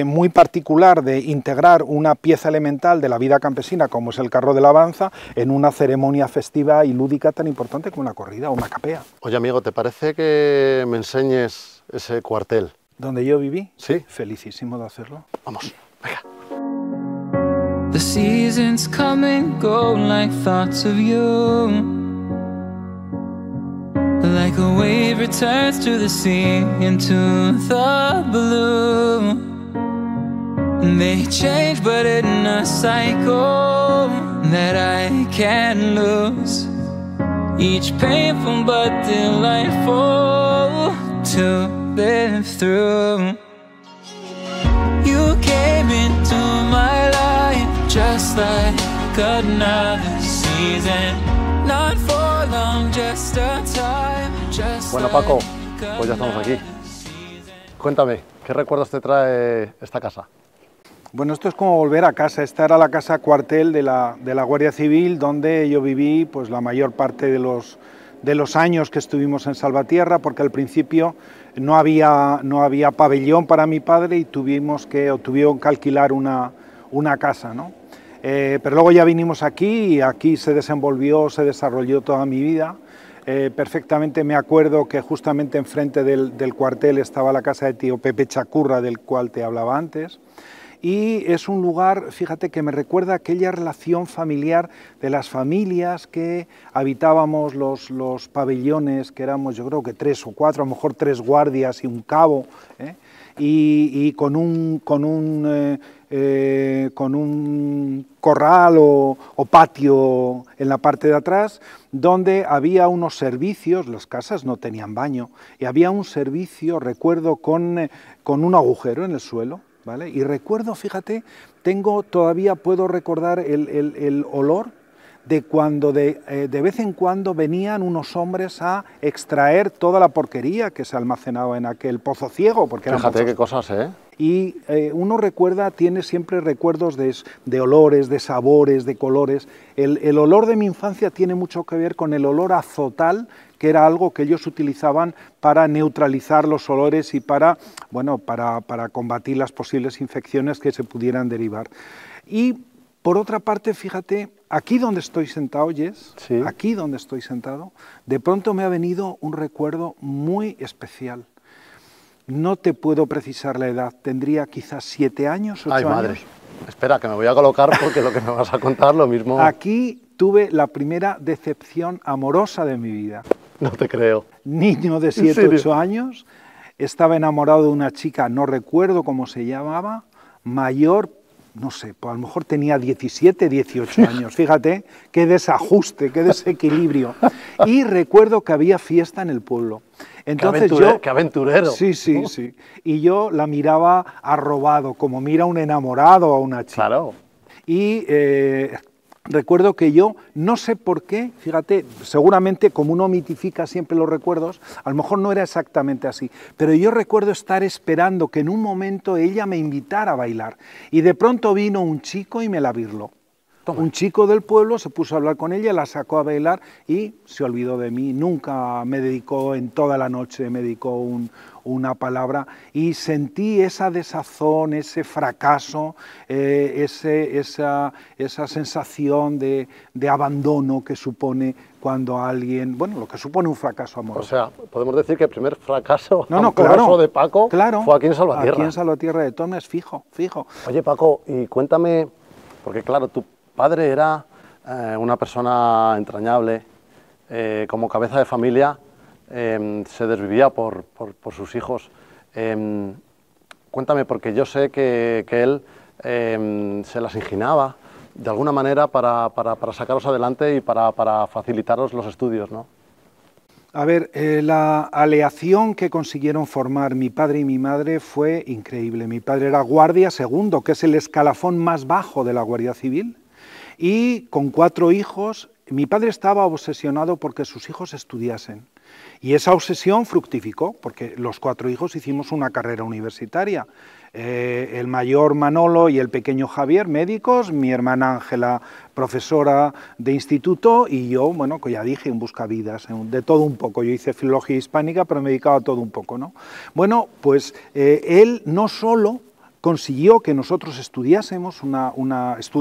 muy particular de integrar una pieza elemental de la vida campesina, como es el carro de la avanza, en una ceremonia festiva y lúdica tan importante como una corrida o una capea. Oye, amigo, ¿te parece que me enseñes ese cuartel? ¿Donde yo viví? Sí. Felicísimo de hacerlo. Vamos, venga. The seasons come and go like thoughts of you. Like a wave returns to the sea, into the blue. They change but in a cycle that I can't lose. Each painful but delightful to live through. You came into my life just like another season. Not for long, just a time, just Bueno, Paco, pues ya estamos aquí. Cuéntame, ¿qué recuerdos te trae esta casa? Bueno, esto es como volver a casa. Esta era la casa cuartel de la Guardia Civil, donde yo viví pues, la mayor parte de los años que estuvimos en Salvatierra, porque al principio no había pabellón para mi padre y tuvieron que alquilar una casa, ¿no? Pero luego ya vinimos aquí y aquí se desarrolló toda mi vida. Perfectamente me acuerdo que justamente enfrente del cuartel estaba la casa de tío Pepe Chacurra, del cual te hablaba antes. Y es un lugar, fíjate, que me recuerda aquella relación familiar de las familias que habitábamos los pabellones, que éramos yo creo que 3 o 4, a lo mejor 3 guardias y un cabo, y con un corral o patio en la parte de atrás, donde había unos servicios, las casas no tenían baño, y había un servicio, recuerdo, con un agujero en el suelo, ¿vale? Y recuerdo, fíjate, todavía puedo recordar el olor de cuando de vez en cuando venían unos hombres a extraer toda la porquería que se almacenaba en aquel pozo ciego. Porque fíjate qué cosas, ¿eh? Y uno tiene siempre recuerdos de olores, de sabores, de colores. El olor de mi infancia tiene mucho que ver con el olor a azotal, que era algo que ellos utilizaban para neutralizar los olores y para combatir las posibles infecciones que se pudieran derivar. Y por otra parte, fíjate, aquí donde estoy sentado, Jess, sí, aquí donde estoy sentado, de pronto me ha venido un recuerdo muy especial. No te puedo precisar la edad, tendría quizás 7 años, 8 años. Ay, madre, espera, que me voy a colocar porque lo que me vas a contar lo mismo. Aquí tuve la primera decepción amorosa de mi vida. No te creo. Niño de 7 o 8 años, estaba enamorado de una chica, no recuerdo cómo se llamaba, mayor, no sé, pues a lo mejor tenía 17, 18 años, fíjate, qué desajuste, qué desequilibrio. Y recuerdo que había fiesta en el pueblo. Entonces ¡Qué aventurero! Sí, sí, sí. Y yo la miraba arrobado, como mira un enamorado a una chica. Claro. Y recuerdo que yo, no sé por qué, fíjate, seguramente como uno mitifica siempre los recuerdos, a lo mejor no era exactamente así, pero yo recuerdo estar esperando que en un momento ella me invitara a bailar. Y de pronto vino un chico y me la birló. Toma. Un chico del pueblo se puso a hablar con ella, la sacó a bailar y se olvidó de mí. Nunca me dedicó, en toda la noche me dedicó una palabra, y sentí esa desazón, ese fracaso, esa sensación de abandono que supone cuando alguien, bueno, lo que supone un fracaso amoroso. O sea, podemos decir que el primer fracaso amoroso de Paco fue aquí en Salvatierra. Aquí en Salvatierra de Tormes, fijo. Oye, Paco, y cuéntame, porque claro, tu padre era una persona entrañable, como cabeza de familia, se desvivía por sus hijos. Cuéntame, porque yo sé que él se las ingeniaba de alguna manera para sacaros adelante y para facilitaros los estudios, ¿no? A ver, la aleación que consiguieron formar mi padre y mi madre fue increíble. Mi padre era guardia segundo, que es el escalafón más bajo de la Guardia Civil, y con 4 hijos. Mi padre estaba obsesionado porque sus hijos estudiasen. Y esa obsesión fructificó, porque los 4 hijos hicimos una carrera universitaria. El mayor Manolo y el pequeño Javier, médicos, mi hermana Ángela, profesora de instituto, y yo, bueno, que ya dije, en buscavidas, de todo un poco. Yo hice filología hispánica, pero me dedicaba a todo un poco, ¿no? Bueno, pues él no solo consiguió que nosotros estudiásemos,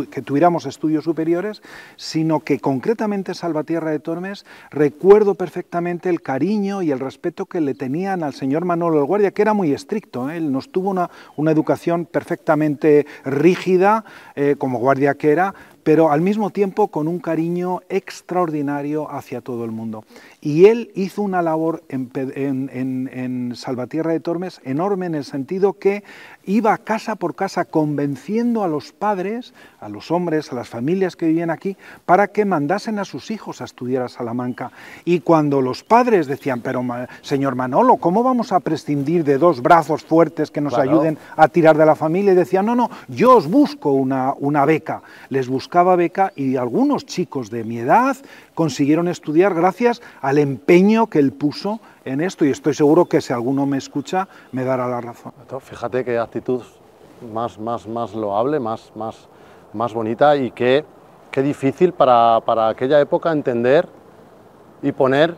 que tuviéramos estudios superiores, sino que concretamente Salvatierra de Tormes, recuerdo perfectamente el cariño y el respeto que le tenían al señor Manolo el Guardia, que era muy estricto, ¿eh? Él nos tuvo una educación perfectamente rígida, como guardia que era, pero al mismo tiempo con un cariño extraordinario hacia todo el mundo. Y él hizo una labor en Salvatierra de Tormes enorme, en el sentido que iba casa por casa convenciendo a los padres, a los hombres, a las familias que vivían aquí, para que mandasen a sus hijos a estudiar a Salamanca. Y cuando los padres decían, pero señor Manolo, ¿cómo vamos a prescindir de 2 brazos fuertes que nos ayuden a tirar de la familia? Y decían, no, yo os busco una beca. Les buscaba beca, y algunos chicos de mi edad consiguieron estudiar gracias al empeño que él puso en esto, y estoy seguro que si alguno me escucha me dará la razón. Fíjate qué actitud más loable, más bonita, y qué difícil para aquella época entender y poner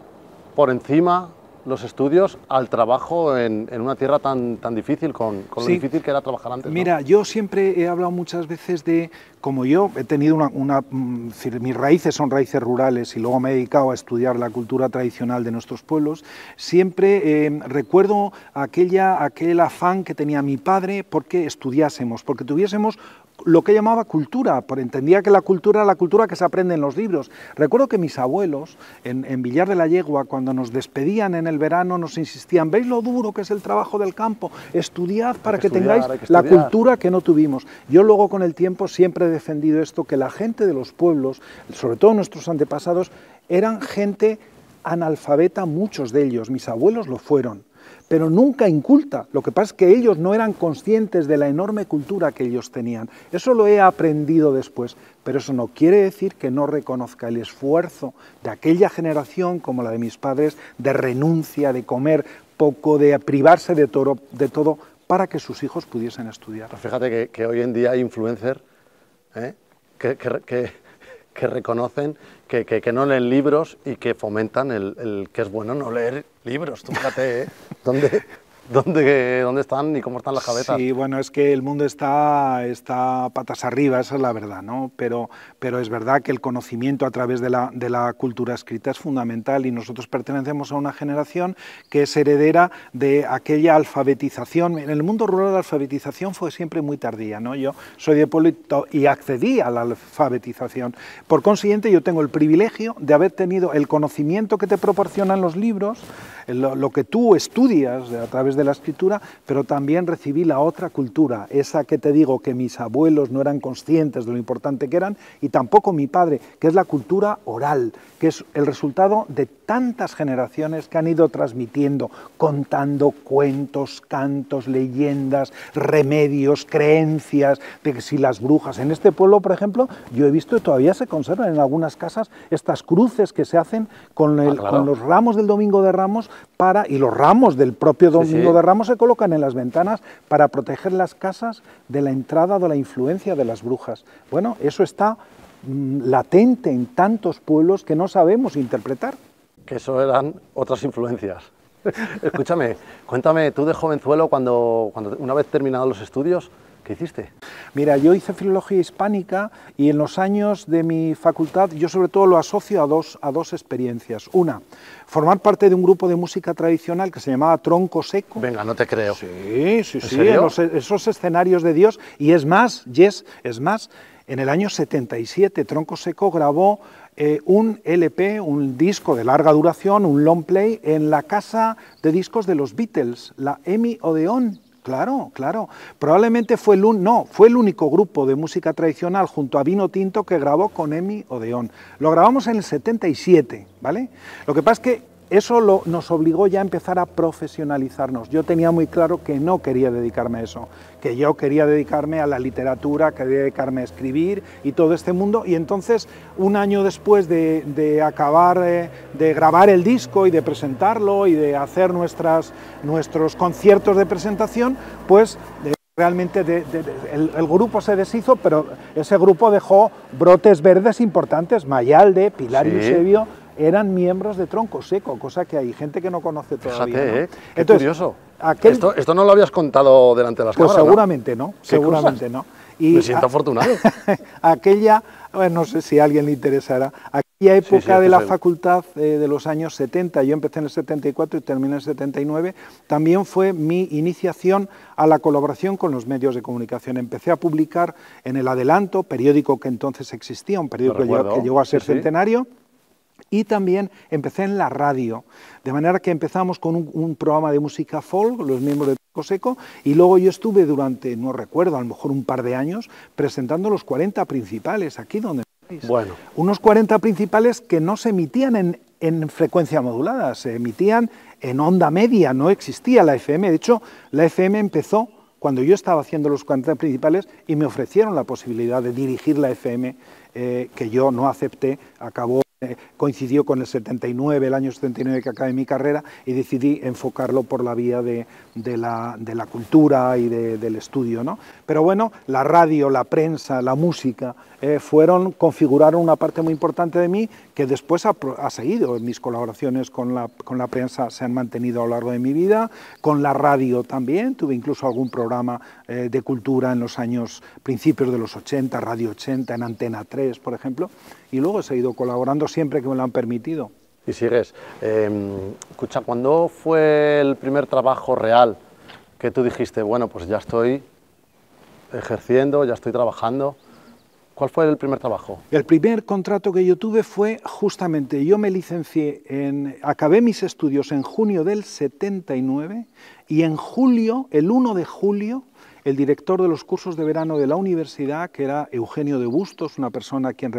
por encima los estudios al trabajo en una tierra tan difícil, con lo difícil que era trabajar antes, ¿no? Mira, yo siempre he hablado muchas veces de, como yo he tenido mis raíces son raíces rurales y luego me he dedicado a estudiar la cultura tradicional de nuestros pueblos, siempre recuerdo aquel afán que tenía mi padre porque estudiásemos, porque tuviésemos lo que llamaba cultura, porque entendía que la cultura era la cultura que se aprende en los libros. Recuerdo que mis abuelos, en Villar de la Yegua, cuando nos despedían en el verano, nos insistían, ¿veis lo duro que es el trabajo del campo? Estudiad para que tengáis la cultura que no tuvimos. Yo luego con el tiempo siempre he defendido esto, que la gente de los pueblos, sobre todo nuestros antepasados, eran gente analfabeta, muchos de ellos, mis abuelos lo fueron, pero nunca inculta. Lo que pasa es que ellos no eran conscientes de la enorme cultura que ellos tenían. Eso lo he aprendido después, pero eso no quiere decir que no reconozca el esfuerzo de aquella generación, como la de mis padres, de renuncia, de comer poco, de privarse de todo, para que sus hijos pudiesen estudiar. Pero fíjate que hoy en día hay influencers que reconocen que no leen libros y que fomentan el que es bueno no leer libros. Tú fíjate, ¿dónde están y cómo están las cabezas? Sí, bueno, es que el mundo está patas arriba, esa es la verdad, ¿no? Pero es verdad que el conocimiento a través de la cultura escrita es fundamental, y nosotros pertenecemos a una generación que es heredera de aquella alfabetización. En el mundo rural la alfabetización fue siempre muy tardía, ¿no? Yo soy de pueblo y accedí a la alfabetización. Por consiguiente, yo tengo el privilegio de haber tenido el conocimiento que te proporcionan los libros, lo que tú estudias a través de la escritura, pero también recibí la otra cultura, esa que te digo que mis abuelos no eran conscientes de lo importante que eran, y tampoco mi padre, que es la cultura oral, que es el resultado de tantas generaciones que han ido transmitiendo, contando cuentos, cantos, leyendas, remedios, creencias, de que si las brujas, en este pueblo, por ejemplo, yo he visto que todavía se conservan en algunas casas estas cruces que se hacen con los ramos del Domingo de Ramos, y los ramos del propio Domingo de Ramos se colocan en las ventanas para proteger las casas de la entrada de la influencia de las brujas. Bueno, eso está latente en tantos pueblos que no sabemos interpretar. Que eso eran otras influencias. Escúchame, cuéntame, tú de jovenzuelo, cuando una vez terminados los estudios, ¿qué hiciste? Mira, yo hice filología hispánica, y en los años de mi facultad yo sobre todo lo asocio a dos experiencias. Una, formar parte de un grupo de música tradicional que se llamaba Tronco Seco. Venga, no te creo. Sí, ¿En serio? esos escenarios de Dios. Y es más, en el año 77 Tronco Seco grabó un LP, un disco de larga duración, un long play, en la casa de discos de los Beatles, la EMI Odeón. Claro. Probablemente fue el único grupo de música tradicional junto a Vino Tinto que grabó con EMI Odeón. Lo grabamos en el 77, ¿vale? Lo que pasa es que eso nos obligó ya a empezar a profesionalizarnos. Yo tenía muy claro que no quería dedicarme a eso, que yo quería dedicarme a la literatura, quería dedicarme a escribir y todo este mundo, y entonces un año después de acabar de grabar el disco y de presentarlo y de hacer nuestros conciertos de presentación, pues realmente el grupo se deshizo, pero ese grupo dejó brotes verdes importantes. Mayalde, Pilar y Eusebio eran miembros de Tronco Seco, cosa que hay gente que no conoce todavía. Fíjate, ¿no? Qué Entonces, curioso. Esto no lo habías contado delante de las cámaras, seguramente no, seguramente no. Y me siento afortunado. Aquella, bueno, no sé si a alguien le interesará, aquella época de la facultad de los años 70, yo empecé en el 74 y terminé en el 79, también fue mi iniciación a la colaboración con los medios de comunicación. Empecé a publicar en El Adelanto, periódico que entonces existía, un periódico que llegó a ser centenario, y también empecé en la radio, de manera que empezamos con un programa de música folk, los miembros de Tronco Seco, y luego yo estuve durante, no recuerdo, a lo mejor un par de años, presentando los 40 principales, aquí donde veis. Bueno. Unos 40 principales que no se emitían en frecuencia modulada, se emitían en onda media, no existía la FM. De hecho, la FM empezó cuando yo estaba haciendo los 40 principales y me ofrecieron la posibilidad de dirigir la FM, que yo no acepté, coincidió con el 79, el año 79 que acabé mi carrera, y decidí enfocarlo por la vía de la cultura y del estudio, ¿no? Pero bueno, la radio, la prensa, la música configuraron una parte muy importante de mí, que después ha seguido. Mis colaboraciones con la prensa se han mantenido a lo largo de mi vida, con la radio también, tuve incluso algún programa de cultura en los principios de los 80, Radio 80, en Antena 3, por ejemplo, y luego he seguido colaborando siempre que me lo han permitido. Y sigues. Escucha, ¿cuándo fue el primer trabajo real que tú dijiste, bueno, pues ya estoy ejerciendo, ya estoy trabajando? ¿Cuál fue el primer trabajo? El primer contrato que yo tuve fue justamente, yo me licencié, acabé mis estudios en junio del 79 y en julio, el 1 de julio, el director de los cursos de verano de la universidad, que era Eugenio de Bustos, una persona a quien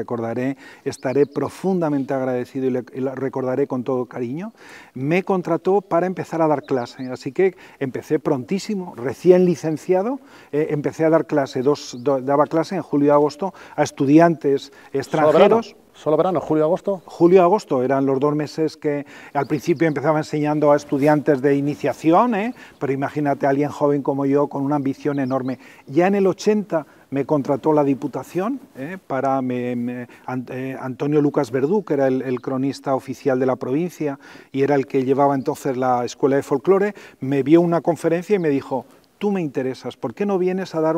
estaré profundamente agradecido y le recordaré con todo cariño, me contrató para empezar a dar clase. Así que empecé prontísimo, recién licenciado, empecé a dar clase, daba clase en julio y agosto a estudiantes extranjeros. ¿Solo verano? ¿Julio y agosto? Julio y agosto eran los 2 meses que al principio empezaba enseñando a estudiantes de iniciación, pero imagínate a alguien joven como yo con una ambición enorme. Ya en el 80 me contrató la Diputación para Antonio Lucas Verdú, que era el cronista oficial de la provincia y era el que llevaba entonces la Escuela de Folclore, me vio una conferencia y me dijo: tú me interesas, ¿por qué no vienes a dar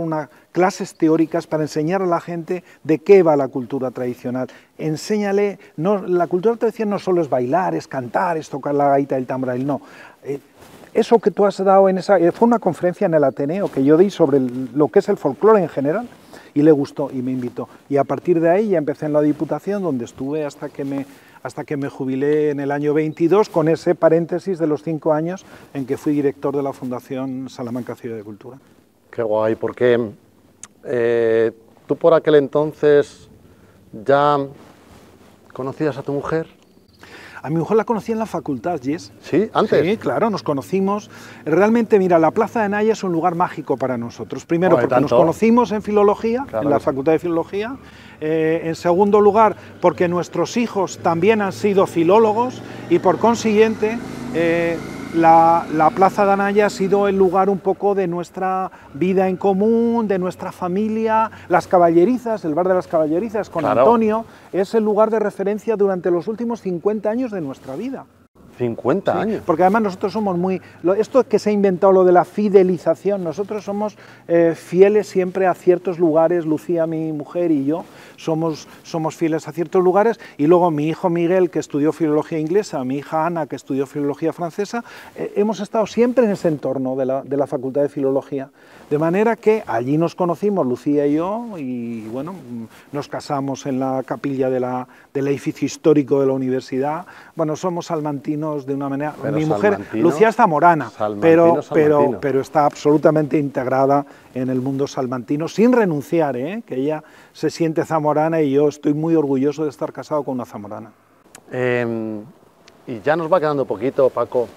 clases teóricas para enseñar a la gente de qué va la cultura tradicional? Enséñale, la cultura tradicional no solo es bailar, es cantar, es tocar la gaita, el tamboril, no. Eso que tú has dado fue una conferencia en el Ateneo que yo di sobre lo que es el folclore en general, y le gustó y me invitó. Y a partir de ahí ya empecé en la Diputación, donde estuve hasta que me jubilé en el año 22, con ese paréntesis de los 5 años en que fui director de la Fundación Salamanca Ciudad de Cultura. Qué guay, porque tú por aquel entonces ya conocías a tu mujer. A mi mujer la conocí en la facultad, Jess. ¿Sí? ¿Antes? Sí, claro, nos conocimos. Realmente, mira, la Plaza de Naya es un lugar mágico para nosotros. Primero, porque nos conocimos en filología, en la Facultad de Filología. En segundo lugar, porque nuestros hijos también han sido filólogos y, por consiguiente, la Plaza de Naya ha sido el lugar un poco de nuestra vida en común, de nuestra familia. Las Caballerizas, el bar de las Caballerizas con Antonio, es el lugar de referencia durante los últimos 50 años de nuestra vida. 50 años. Porque además nosotros somos esto que se ha inventado, lo de la fidelización, nosotros somos fieles siempre a ciertos lugares. Lucía, mi mujer, y yo somos fieles a ciertos lugares, y luego mi hijo Miguel, que estudió filología inglesa, mi hija Ana, que estudió filología francesa, hemos estado siempre en ese entorno de la Facultad de Filología, de manera que allí nos conocimos, Lucía y yo, y bueno, nos casamos en la capilla del edificio histórico de la universidad. Bueno, somos salmantinos de una manera. Pero mi mujer, Lucía, es zamorana, pero está absolutamente integrada en el mundo salmantino, sin renunciar, que ella se siente zamorana, y yo estoy muy orgulloso de estar casado con una zamorana. Y ya nos va quedando poquito, Paco.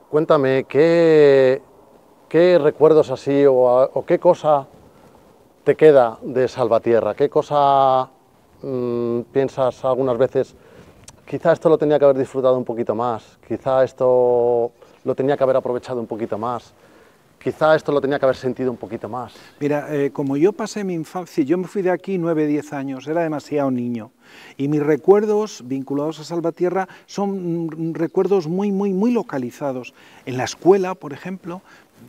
Cuéntame, ¿qué recuerdos así o qué cosa te queda de Salvatierra? ¿Qué cosa piensas algunas veces? Quizá esto lo tenía que haber disfrutado un poquito más, quizá esto lo tenía que haber aprovechado un poquito más, quizá esto lo tenía que haber sentido un poquito más. Mira, como yo pasé mi infancia, yo me fui de aquí 9, 10 años, era demasiado niño. Y mis recuerdos vinculados a Salvatierra son recuerdos muy localizados. En la escuela, por ejemplo,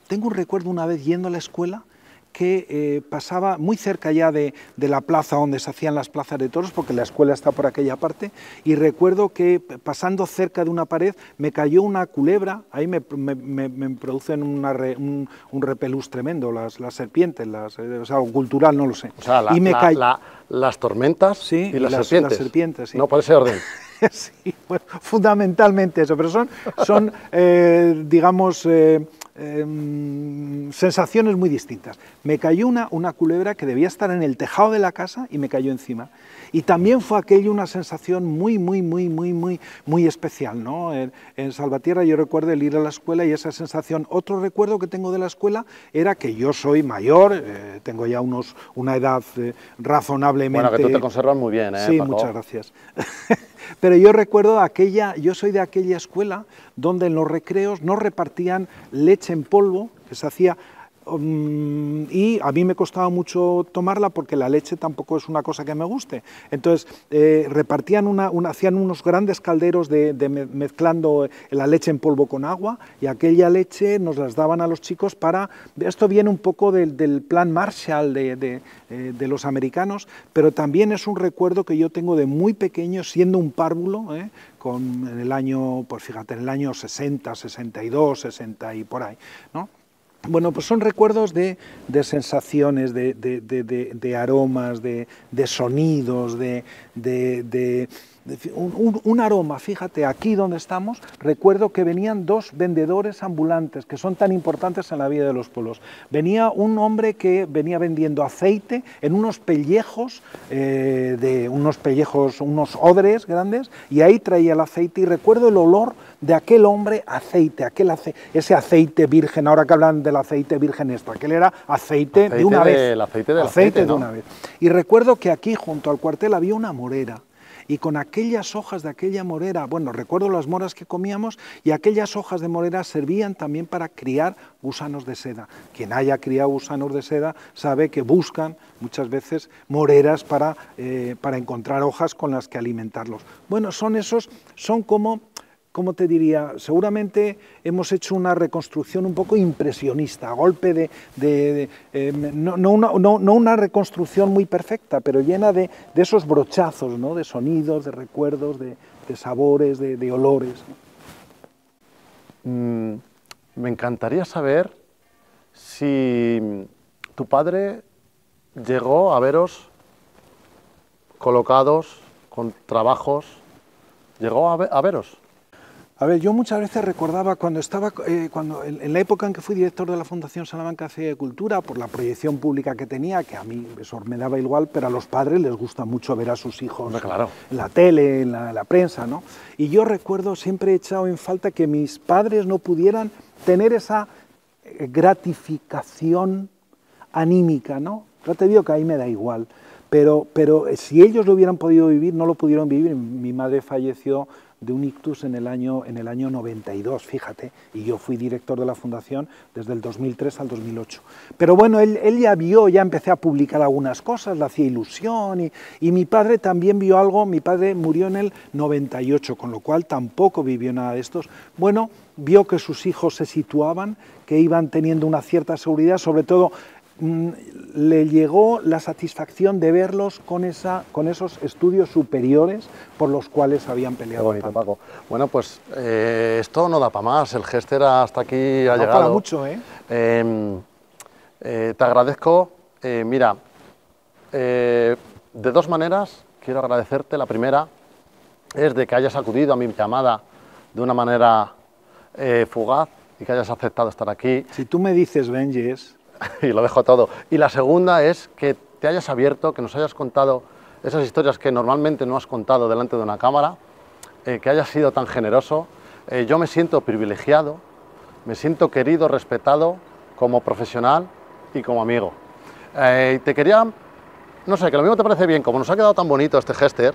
tengo un recuerdo una vez yendo a la escuela que pasaba muy cerca ya de la plaza donde se hacían las plazas de toros, porque la escuela está por aquella parte, y recuerdo que pasando cerca de una pared me cayó una culebra, ahí me producen un repelús tremendo, las serpientes, o sea, cultural, no lo sé. O sea, y las tormentas sí, y las serpientes. Las serpientes, sí. No, por ese orden. Sí, bueno, fundamentalmente eso, pero son digamos, sensaciones muy distintas. Me cayó una culebra que debía estar en el tejado de la casa y me cayó encima. Y también fue aquello una sensación muy especial, ¿no? En Salvatierra yo recuerdo el ir a la escuela y esa sensación. Otro recuerdo que tengo de la escuela era que yo soy mayor, tengo ya una edad razonablemente... Bueno, que tú te conservas muy bien, ¿eh, Sí, Paco? muchas gracias. Pero yo recuerdo yo soy de aquella escuela donde en los recreos no repartían leche en polvo, que se hacía, y a mí me costaba mucho tomarla porque la leche tampoco es una cosa que me guste. Entonces hacían unos grandes calderos mezclando la leche en polvo con agua, y aquella leche nos las daban a los chicos para... Esto viene un poco del plan Marshall de los americanos, pero también es un recuerdo que yo tengo de muy pequeño, siendo un párvulo, en el año, pues fíjate, en el año 60, 62, 60 y por ahí, ¿no? Bueno, pues son recuerdos de sensaciones, de aromas, de sonidos, un aroma. Fíjate, aquí donde estamos, recuerdo que venían dos vendedores ambulantes, que son tan importantes en la vida de los pueblos. Venía un hombre que venía vendiendo aceite en unos pellejos, unos odres grandes, y ahí traía el aceite, y recuerdo el olor de aquel hombre ese aceite virgen, ahora que hablan del aceite virgen aquel era aceite de una vez. El aceite del aceite, ¿no? De una vez. Y recuerdo que aquí junto al cuartel había una morera, y con aquellas hojas de aquella morera, bueno, recuerdo las moras que comíamos, y aquellas hojas de morera servían también para criar gusanos de seda. Quien haya criado gusanos de seda sabe que buscan muchas veces moreras para encontrar hojas con las que alimentarlos. Bueno, son como... ¿Cómo te diría? Seguramente hemos hecho una reconstrucción un poco impresionista, a golpe no una reconstrucción muy perfecta, pero llena de esos brochazos, ¿no? De sonidos, de recuerdos, de sabores, de olores. Me encantaría saber si tu padre llegó a veros colocados con trabajos, llegó a veros. A ver, yo muchas veces recordaba cuando en la época en que fui director de la Fundación Salamanca Ciencia y Cultura, por la proyección pública que tenía, que a mí eso me daba igual, pero a los padres les gusta mucho ver a sus hijos claro, en la tele, en la prensa, ¿no? Y yo recuerdo, siempre he echado en falta que mis padres no pudieran tener esa gratificación anímica, ¿no? Ya te digo que ahí me da igual, pero si ellos lo hubieran podido vivir, no lo pudieron vivir. Mi madre falleció de un ictus en el año 92, fíjate, y yo fui director de la Fundación desde el 2003 al 2008. Pero bueno, él ya empecé a publicar algunas cosas, le hacía ilusión, y mi padre también vio algo. Mi padre murió en el 98, con lo cual tampoco vivió nada de estos. Bueno, vio que sus hijos se situaban, que iban teniendo una cierta seguridad, sobre todo le llegó la satisfacción de verlos con esos estudios superiores por los cuales habían peleado. Qué bonito, tanto. Paco. Bueno, pues esto no da para más, el Gester hasta aquí ha llegado. No para mucho, ¿eh? Te agradezco, mira, de dos maneras quiero agradecerte. La primera es de que hayas acudido a mi llamada de una manera fugaz y que hayas aceptado estar aquí. Si tú me dices ven, Jess... Y lo dejo todo. Y la segunda es que te hayas abierto, que nos hayas contado esas historias que normalmente no has contado delante de una cámara, que hayas sido tan generoso. Yo me siento privilegiado, me siento querido, respetado como profesional y como amigo. Te quería, no sé, que lo mismo te parece bien, como nos ha quedado tan bonito este Gester,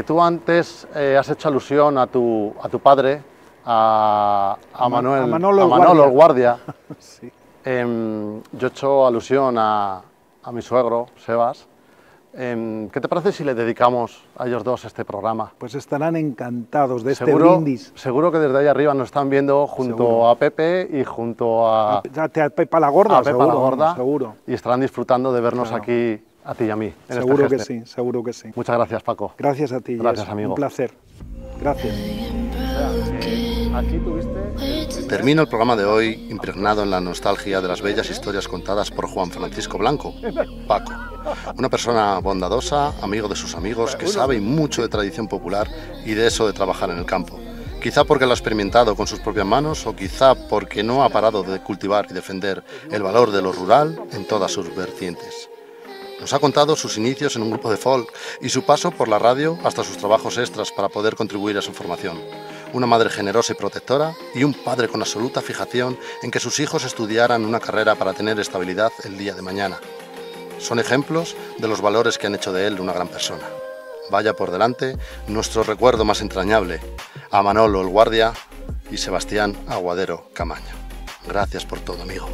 tú antes has hecho alusión a tu padre, a Manolo el Guardia. Sí. Yo he hecho alusión a mi suegro, Sebas. ¿Qué te parece si le dedicamos a ellos dos este programa? Pues estarán encantados de este brindis. Seguro que desde ahí arriba nos están viendo junto Seguro. a Pepe y junto a Pepa la Gorda, Pepa la Gorda, seguro. Y estarán disfrutando de vernos Claro. aquí a ti y a mí. Seguro que sí, seguro que sí. Muchas gracias, Paco. Gracias a ti, Gracias, Jess. amigo. Un placer. Gracias. Aquí tuviste... Termino el programa de hoy impregnado en la nostalgia de las bellas historias contadas por Juan Francisco Blanco, Paco. Una persona bondadosa, amigo de sus amigos, que sabe mucho de tradición popular y de eso de trabajar en el campo. Quizá porque lo ha experimentado con sus propias manos o quizá porque no ha parado de cultivar y defender el valor de lo rural en todas sus vertientes. Nos ha contado sus inicios en un grupo de folk y su paso por la radio hasta sus trabajos extras para poder contribuir a su formación. Una madre generosa y protectora y un padre con absoluta fijación en que sus hijos estudiaran una carrera para tener estabilidad el día de mañana. Son ejemplos de los valores que han hecho de él una gran persona. Vaya por delante nuestro recuerdo más entrañable a Manolo el Guardia y Sebastián Aguadero Camaño. Gracias por todo, amigo.